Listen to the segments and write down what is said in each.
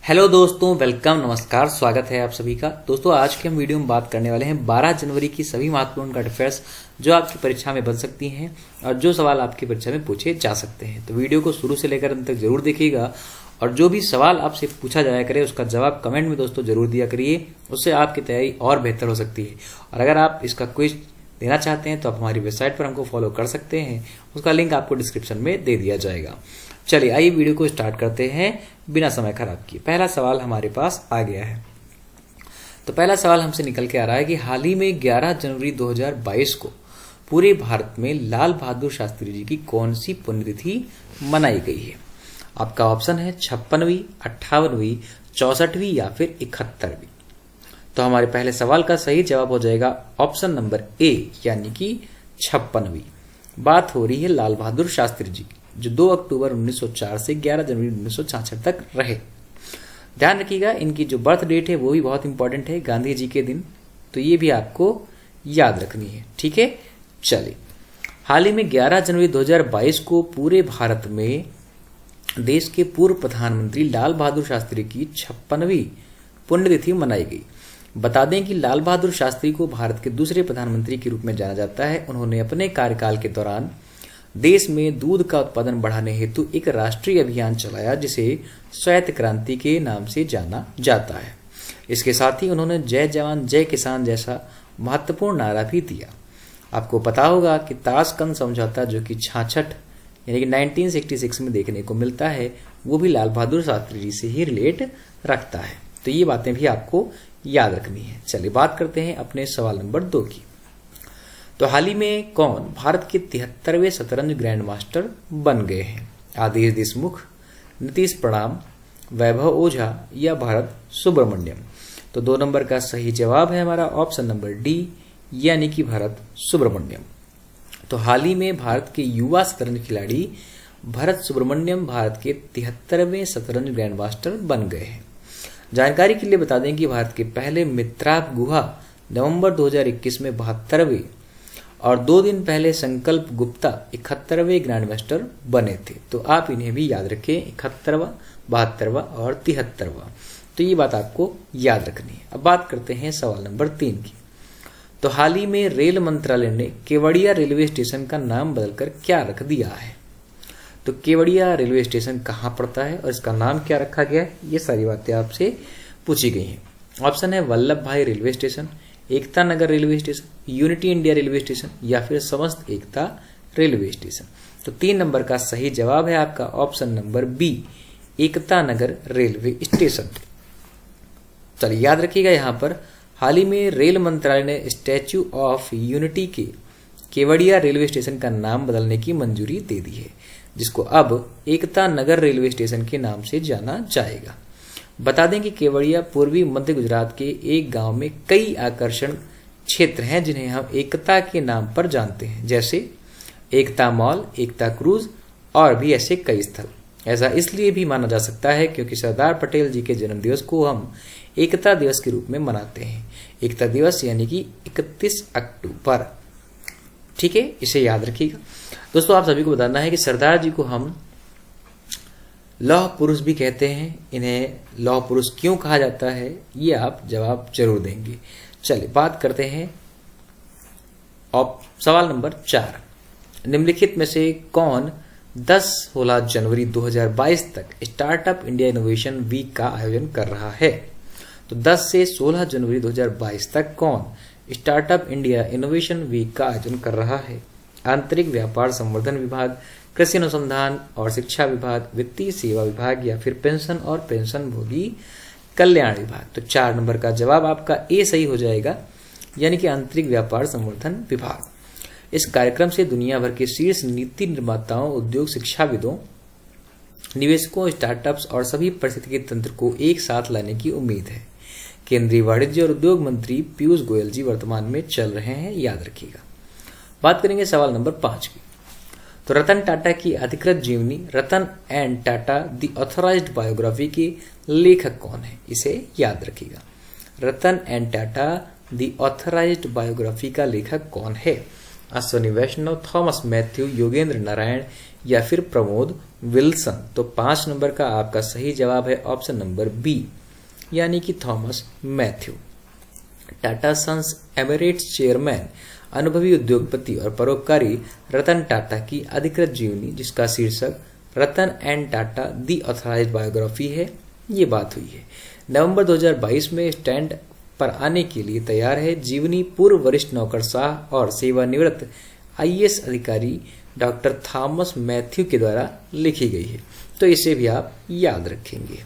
Hello दोस्तों, welcome, नमस्कार, स्वागत है आप सभी का। दोस्तों आज के हम वीडियो में बात करने वाले हैं 12 जनवरी की सभी महत्वपूर्ण करंट अफेयर्स जो आपकी परीक्षा में बन सकती हैं और जो सवाल आपकी परीक्षा में पूछे जा सकते हैं। तो वीडियो को शुरू से लेकर अंत तक जरूर देखिएगा और जो भी सवाल आपसे पूछा जाया करे उसका जवाब कमेंट में दोस्तों जरूर दिया करिए, उससे आपकी तैयारी और बेहतर हो सकती है। और अगर आप इसका क्विज देना चाहते हैं तो आप हमारी वेबसाइट पर हमको फॉलो कर सकते हैं, उसका लिंक आपको डिस्क्रिप्शन में दे दिया जाएगा। चलिए आइए वीडियो को स्टार्ट करते हैं बिना समय खराब किए। पहला सवाल हमारे पास आ गया है। तो पहला सवाल हमसे निकल के आ रहा है कि हाल ही में 11 जनवरी 2022 को पूरे भारत में लाल बहादुर शास्त्री जी की कौन सी पुण्यतिथि मनाई गई है। आपका ऑप्शन है 56वीं, 58वीं, 64वीं या फिर 71वीं। तो हमारे पहले सवाल का सही जवाब हो जाएगा ऑप्शन नंबर ए यानी कि 56वीं। बात हो रही है लाल बहादुर शास्त्री जी की, जो 2 अक्टूबर 1904 से 11 जनवरी 1966 तक रहे। ध्यान रखिएगा इनकी जो बर्थ डेट है वो भी बहुत इंपॉर्टेंट है, गांधी जी के दिन, तो ये भी आपको याद रखनी है। ठीक है, चलिए हाल ही में 11 जनवरी 2022 को पूरे भारत में देश के पूर्व प्रधानमंत्री लाल बहादुर शास्त्री की 56वीं पुण्यतिथि मनाई गई। बता दें कि लाल बहादुर शास्त्री को भारत के दूसरे प्रधानमंत्री के रूप में जाना जाता है। उन्होंने अपने कार्यकाल के दौरान देश में दूध का उत्पादन बढ़ाने हेतु एक राष्ट्रीय अभियान चलाया जिसे श्वेत क्रांति के नाम से जाना जाता है। इसके साथ ही उन्होंने जय जवान जय किसान जैसा महत्वपूर्ण नारा भी दिया। आपको पता होगा कि ताशकंद समझौता जो कि 66 यानी कि 1966 में देखने को मिलता है, वो भी लाल बहादुर शास्त्री जी से ही रिलेट रखता है। तो ये बातें भी आपको याद रखनी है। चलिए बात करते हैं अपने सवाल नंबर 2 की। तो हाल ही में कौन भारत के 73वें शतरंज ग्रैंड मास्टर बन गए हैं। आदेश देशमुख, नीतीश प्रणाम, वैभव ओझा या भरत सुब्रमण्यम। तो 2 नंबर का सही जवाब है हमारा ऑप्शन नंबर डी यानी कि भरत सुब्रमण्यम। तो हाल ही में भारत के युवा शतरंज खिलाड़ी भरत सुब्रमण्यम भारत के 73वें शतरंज ग्रैंड मास्टर बन गए हैं। जानकारी के लिए बता दें कि भारत के पहले मित्राब गुहा नवंबर 2021 में 72वें और 2 दिन पहले संकल्प गुप्ता 71वें ग्रैंड मास्टर बने थे। तो आप इन्हें भी याद रखें, 71वां, 72वां और 73वां। तो ये बात आपको याद रखनी है। अब बात करते हैं सवाल नंबर 3 की। तो हाल ही में रेल मंत्रालय ने केवड़िया रेलवे स्टेशन का नाम बदलकर क्या रख दिया है। तो केवड़िया रेलवे स्टेशन कहाँ पड़ता है और इसका नाम क्या रखा गया है, ये सारी बातें आपसे पूछी गई हैं। ऑप्शन है Vallabh Bhai railway station, Ekta Nagar railway station, unity India railway station या फिर समस्त एकता रेलवे स्टेशन। तो 3 नंबर का सही जवाब है आपका ऑप्शन नंबर बी, एकता नगर रेलवे स्टेशन। चलिए याद रखिएगा यहाँ पर हाल ही में रेल मंत्रालय ने स्टैच्यू ऑफ यूनिटी के केवड़िया रेलवे स्टेशन का नाम बदलने की मंजूरी दे दी है, जिसको अब एकता नगर रेलवे स्टेशन के नाम से जाना जाएगा। बता दें कि केवड़िया पूर्वी मध्य गुजरात के एक गांव में कई आकर्षण क्षेत्र हैं जिन्हें हम एकता के नाम पर जानते हैं, जैसे एकता मॉल, एकता क्रूज और भी ऐसे कई स्थल। ऐसा इसलिए भी माना जा सकता है क्योंकि सरदार पटेल जी के जन्मदिवस को हम एकता दिवस के रूप में मनाते हैं। एकता दिवस यानी कि 31 अक्टूबर। ठीक है, इसे याद रखिएगा। दोस्तों आप सभी को बताना है कि सरदार जी को हम लौह पुरुष भी कहते हैं। इन्हें लौह पुरुष क्यों कहा जाता है ये आप जवाब जरूर देंगे। चलिए बात करते हैं सवाल नंबर 4। निम्नलिखित में से कौन 10-16 जनवरी 2022 तक स्टार्टअप इंडिया इनोवेशन वीक का आयोजन कर रहा है। तो 10 से 16 जनवरी 2022 तक कौन स्टार्टअप इंडिया इनोवेशन वीक का आयोजन कर रहा है। आंतरिक व्यापार संवर्धन विभाग, कृषि अनुसंधान और शिक्षा विभाग, वित्तीय सेवा विभाग या फिर पेंशन और पेंशनभोगी कल्याण विभाग। तो 4 नंबर का जवाब आपका ए सही हो जाएगा, यानी कि आंतरिक व्यापार संवर्धन विभाग। इस कार्यक्रम से दुनिया भर के शीर्ष नीति निर्माताओं, उद्योग शिक्षाविदों, निवेशकों, स्टार्टअप्स और सभी पारिस्थितिकी तंत्र को एक साथ लाने की उम्मीद है। केंद्रीय वाणिज्य और उद्योग मंत्री पीयूष गोयल जी वर्तमान में चल रहे हैं, याद रखिएगा। बात करेंगे सवाल नंबर 5 की। तो रतन टाटा की अधिकृत जीवनी Ratan and Tata the authorised biography के लेखक कौन है, इसे याद रखिएगा। Ratan and Tata the authorised biography का लेखक कौन है। अश्वनी वैष्णव, थॉमस मैथ्यू, योगेंद्र नारायण या फिर प्रमोद विल्सन? तो 5 नंबर का आपका सही जवाब है ऑप्शन नंबर बी, यानी कि Thomas Matthew. Tata Sons Emirates chairman अनुभवी उद्योगपति और परोपकारी रतन टाटा की अधिकृत जीवनी, जिसका शीर्षक Ratan and Tata the authorised biography है, ये बात हुई है। नवंबर 2022 में स्टैंड पर आने के लिए तैयार है। जीवनी पूर्व वरिष्ठ नौकरशाह और सेवानिवृत्त आईएएस अधिकारी डॉक्टर थॉमस मैथ्यू के द्वारा लिखी गई है, तो इसे भी आप याद रखेंगे।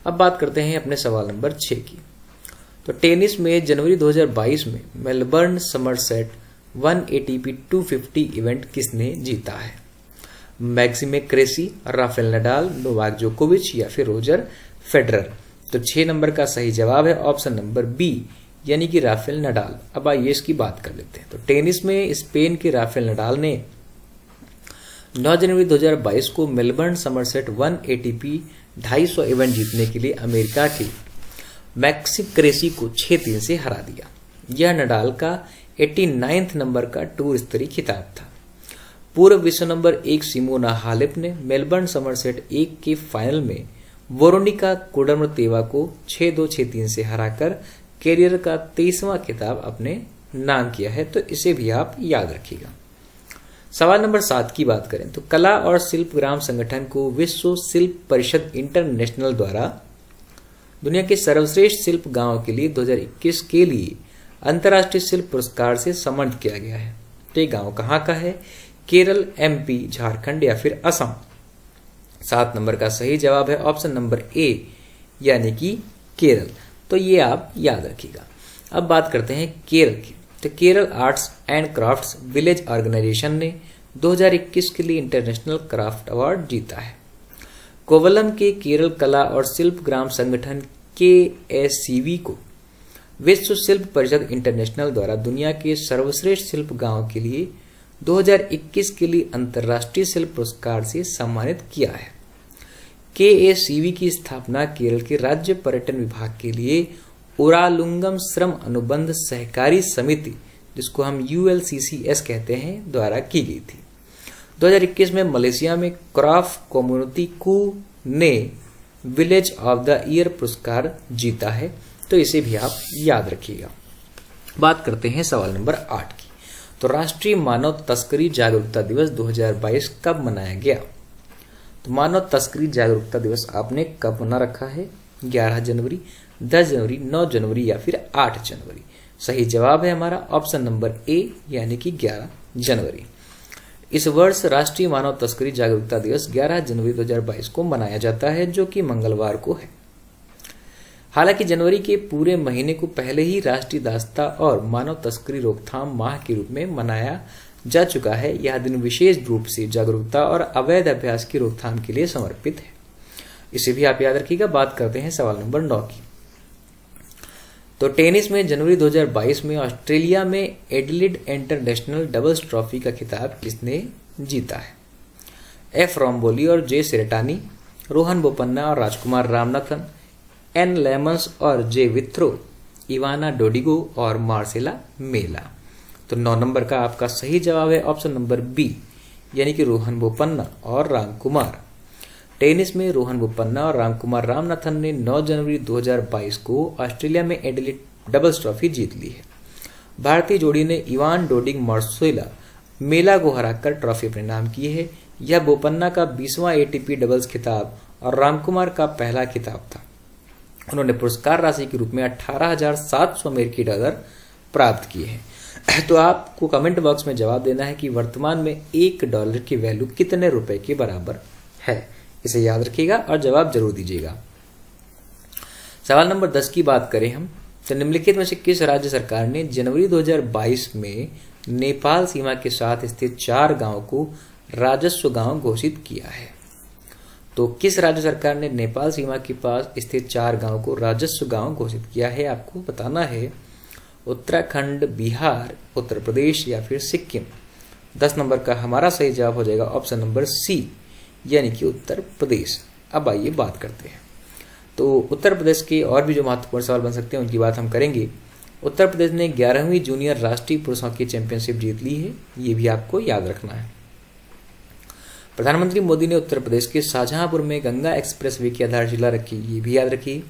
अब बात करते हैं अपने सवाल नंबर 6 की। तो टेनिस में जनवरी 2022 में मेलबर्न समरसेट 1 एटीपी 250 इवेंट किसने जीता है? मैक्सिमे क्रेसी, राफेल नडाल, नोवाक जोकोविच या फिर रोजर फेडरर? तो 6 नंबर का सही जवाब है ऑप्शन नंबर बी, यानी कि राफेल नडाल। अब आइए इसकी बात कर लेते हैं। तो टेनिस में स्पेन के राफेल नडाल ने 9 जनवरी 2022 को मेलबर्न समरसेट 1 एटीपी 250 इवेंट जीतने के लिए अमेरिका की मैक्सिम क्रेसी को 6-3 से हरा दिया। यह नडाल का 89 नंबर का टूर स्तरीय खिताब था। पूर्व विश्व नंबर 1 सिमोना हालेप ने मेलबर्न समरसेट 1 के फाइनल में वेरोनिका कुडरमतेवा को 6-2, 6-3 से हराकर कैरियर का 23वां खिताब अपने नाम किया है, तो इसे भी आप याद रखिएगा। सवाल नंबर 7 की बात करें तो कला और शिल्प ग्राम संगठन को विश्व शिल्प परिषद इंटरनेशनल द्वारा दुनिया के सर्वश्रेष्ठ शिल्प गांव के लिए 2021 के लिए अंतर्राष्ट्रीय शिल्प पुरस्कार से सम्मानित किया गया है। तो ये गांव कहाँ का है? केरल, एमपी, झारखंड या फिर असम? 7 नंबर का सही जवाब है ऑप्शन नंबर ए, यानी कि केरल। तो ये आप याद रखिएगा। अब बात करते हैं केरल की। तो Kerala arts and crafts village organisation ने 2021 के लिए इंटरनेशनल क्राफ्ट अवार्ड जीता है। कोवलम के केरल कला और शिल्प ग्राम संगठन KSCV को विश्व शिल्प परिषद इंटरनेशनल द्वारा दुनिया के सर्वश्रेष्ठ शिल्प गांव के लिए 2021 के लिए अंतर्राष्ट्रीय शिल्प पुरस्कार से सम्मानित किया है। KSCV की स्थापना केरल के राज्य पर्यटन विभाग के लिए उरालुंगम श्रम अनुबंध सहकारी समिति, जिसको हम ULCCS कहते हैं, द्वारा की गई थी। 2021 में मलेशिया में क्राफ्ट कम्युनिटी कू ने विलेज ऑफ द ईयर पुरस्कार जीता है, तो इसे भी आप याद रखिएगा। बात करते हैं सवाल नंबर 8 की। तो राष्ट्रीय मानव तस्करी जागरूकता दिवस 2022 कब मनाया गया? तो मानव तस्करी जागरूकता दिवस आपने कब मना रखा है? 11 जनवरी, 10 जनवरी, 9 जनवरी या फिर 8 जनवरी? सही जवाब है हमारा ऑप्शन नंबर ए, यानी कि 11 जनवरी। इस वर्ष राष्ट्रीय मानव तस्करी जागरूकता दिवस 11 जनवरी 2022 को मनाया जाता है, जो कि मंगलवार को है। हालांकि जनवरी के पूरे महीने को पहले ही राष्ट्रीय दासता और मानव तस्करी रोकथाम माह के रूप में मनाया जा चुका है, यह दिन विशेष रूप से जागरूकता और अवैध अभ्यास की रोकथाम के लिए समर्पित है। इसे भी आप याद रखिएगा। बात करते हैं सवाल नंबर 9 की। तो टेनिस में जनवरी 2022 में ऑस्ट्रेलिया में एडिलेड इंटरनेशनल डबल्स ट्रॉफी का खिताब किसने जीता है? एफ रोम्बोली और जे सेरेटानी, रोहन बोपन्ना और राजकुमार रामनाथन, एन लेमन्स और जे विथ्रो, इवाना डोडिगो और मार्सेला मेला? तो 9 नंबर का आपका सही जवाब है ऑप्शन नंबर बी, यानी कि रोहन बोपन्ना और रामकुमार। टेनिस में रोहन बोपन्ना और रामकुमार रामनाथन ने 9 जनवरी 2022 को ऑस्ट्रेलिया में एडिलेड डबल्स ट्रॉफी जीत ली है। भारतीय जोड़ी ने इवान डोडिग मार्सेला मेला को हराकर ट्रॉफी अपने नाम की है। यह बोपन्ना का 20वां ATP डबल्स खिताब और रामकुमार का पहला खिताब था। उन्होंने पुरस्कार राशि के रूप में 18,700 अमेरिकी डॉलर प्राप्त किए हैं। तो आपको कमेंट बॉक्स में जवाब देना है कि वर्तमान में $1 की वैल्यू कितने रुपए के बराबर है। इसे याद रखिएगा और जवाब जरूर दीजिएगा। सवाल नंबर 10 की बात करें हम, तो निम्नलिखित में से किस राज्य सरकार ने जनवरी 2022 में नेपाल सीमा के साथ स्थित 4 गांवों को राजस्व गांव घोषित किया है? तो किस राज्य सरकार ने नेपाल सीमा के पास स्थित 4 गांवों को राजस्व गांव घोषित किया है? आपको बताना है उत्तराखंड, बिहार, उत्तर प्रदेश या फिर सिक्किम। 10 नंबर का हमारा सही जवाब हो जाएगा ऑप्शन नंबर सी, यानी कि उत्तर प्रदेश। अब आइए बात करते हैं। तो उत्तर प्रदेश के और भी जो महत्वपूर्ण सवाल बन सकते हैं उनकी बात हम करेंगे। उत्तर प्रदेश ने 11वीं जूनियर राष्ट्रीय पुरुष हॉकी चैंपियनशिप जीत ली है, ये भी आपको याद रखना है। प्रधानमंत्री मोदी ने उत्तर प्रदेश के शाहजहांपुर में गंगा एक्सप्रेसवे की आधारशिला रखी, ये भी याद रखिए।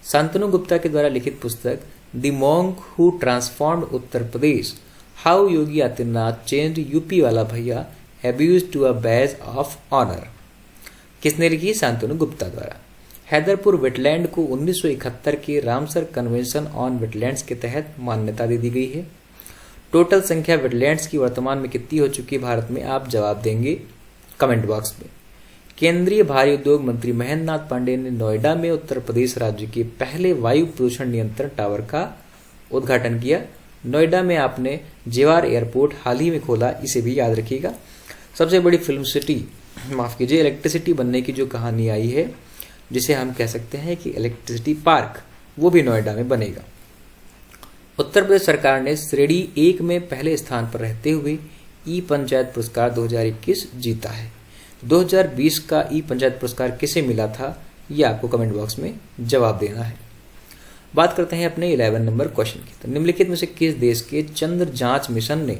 शांतनु गुप्ता के द्वारा लिखित पुस्तक the monk who transformed Uttar Pradesh, how Yogi Adityanath changed UP वाला भैया abuse to a badge of honour, किसने लिखी? शांतनु गुप्ता द्वारा। हैदरपुर वेटलैंड को 1971 के रामसर कन्वेंशन ऑन वेटलैंड्स के तहत मान्यता दे दी गई है। टोटल संख्या वेटलैंड्स की वर्तमान में कितनी हो चुकी है भारत में? आप जवाब देंगे कमेंट बॉक्स में। केंद्रीय भारी उद्योग मंत्री महेंद्र नाथ पांडेय ने नोएडा में उत्तर प्रदेश राज्य के पहले वायु प्रदूषण नियंत्रण टावर का उद्घाटन किया। नोएडा में आपने जेवार एयरपोर्ट हाल ही में खोला, इसे भी याद रखिएगा। सबसे बड़ी फिल्म सिटी, माफ कीजिए, इलेक्ट्रिसिटी बनने की जो कहानी आई है, जिसे हम कह सकते हैं कि इलेक्ट्रिसिटी पार्क, वो भी नोएडा में बनेगा। उत्तर प्रदेश सरकार ने श्रेणी 1 में पहले स्थान पर रहते हुए ई पंचायत पुरस्कार 2021 जीता है। 2020 का ई पंचायत पुरस्कार किसे मिला था, ये आपको कमेंट बॉक्स में जवाब देना है। बात करते हैं अपने 11 नंबर क्वेश्चन की। तो निम्नलिखित में से किस देश के चंद्र जांच मिशन ने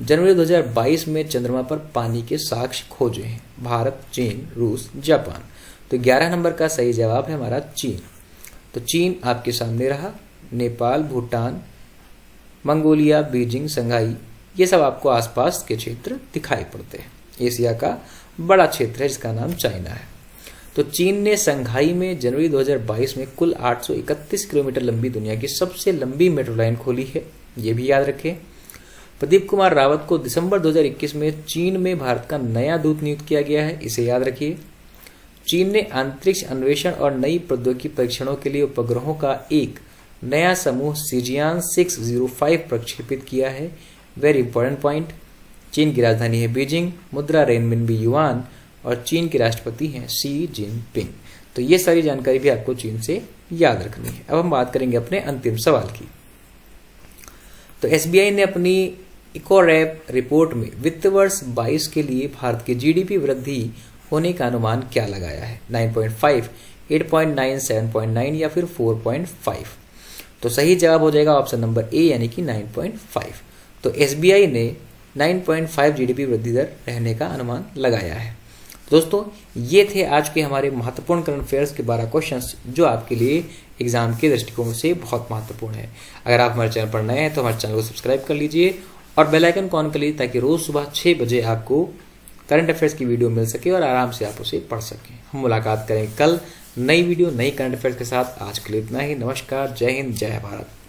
जनवरी 2022 में चंद्रमा पर पानी के साक्ष्य खोजे हैं? भारत, चीन, रूस, जापान। तो 11 नंबर का सही जवाब है हमारा चीन। तो चीन आपके सामने रहा। नेपाल, भूटान, मंगोलिया, बीजिंग, संघाई, ये सब आपको आसपास के क्षेत्र दिखाई पड़ते हैं। एशिया का बड़ा क्षेत्र है जिसका नाम चाइना है। तो चीन ने संघाई में जनवरी 2022 में कुल 831 किलोमीटर लंबी दुनिया की सबसे लंबी मेट्रो लाइन खोली है, ये भी याद रखें। प्रदीप कुमार रावत को दिसंबर 2021 में चीन में भारत का नया दूत नियुक्त किया गया है, इसे याद रखिए। चीन ने अंतरिक्ष अन्वेषण और नई प्रौद्योगिकी परीक्षणों के लिए उपग्रहों का एक नया समूह सिजियान 605 प्रक्षेपित किया है। Very important point. चीन की राजधानी है बीजिंग, मुद्रा रेनमिनबी युआन और चीन के राष्ट्रपति हैं शी जिनपिंग। तो ये सारी जानकारी भी आपको चीन से याद रखनी है। अब हम बात करेंगे अपने अंतिम सवाल की। तो एसबीआई ने अपनी इकोरैप रिपोर्ट में वित्त वर्ष 22 के लिए भारत की जीडीपी वृद्धि होने का अनुमान क्या लगाया है? 9.5, 8.9, 7.9 या फिर 4.5। तो सही जवाब हो जाएगा ऑप्शन नंबर ए, यानी कि 9.5। तो एसबीआई ने 9.5 जीडीपी वृद्धि दर रहने का अनुमान लगाया है। दोस्तों, ये थे आज के हमारे महत्वपूर्ण करंट अफेयर्स के 12 क्वेश्चंस, जो आपके लिए एग्जाम के दृष्टिकोण से बहुत महत्वपूर्ण है। अगर आप हमारे चैनल पर नए हैं तो हमारे चैनल को सब्सक्राइब कर लीजिए और बेल आइकन को ऑन कर लीजिए, ताकि रोज सुबह 6 बजे आपको करंट अफेयर्स की वीडियो मिल सके और आराम से आप उसे पढ़ सकें। हम मुलाकात करेंगे कल नई वीडियो, नई करंट अफेयर्स के साथ। आज के लिए इतना ही। नमस्कार, जय हिंद, जय भारत।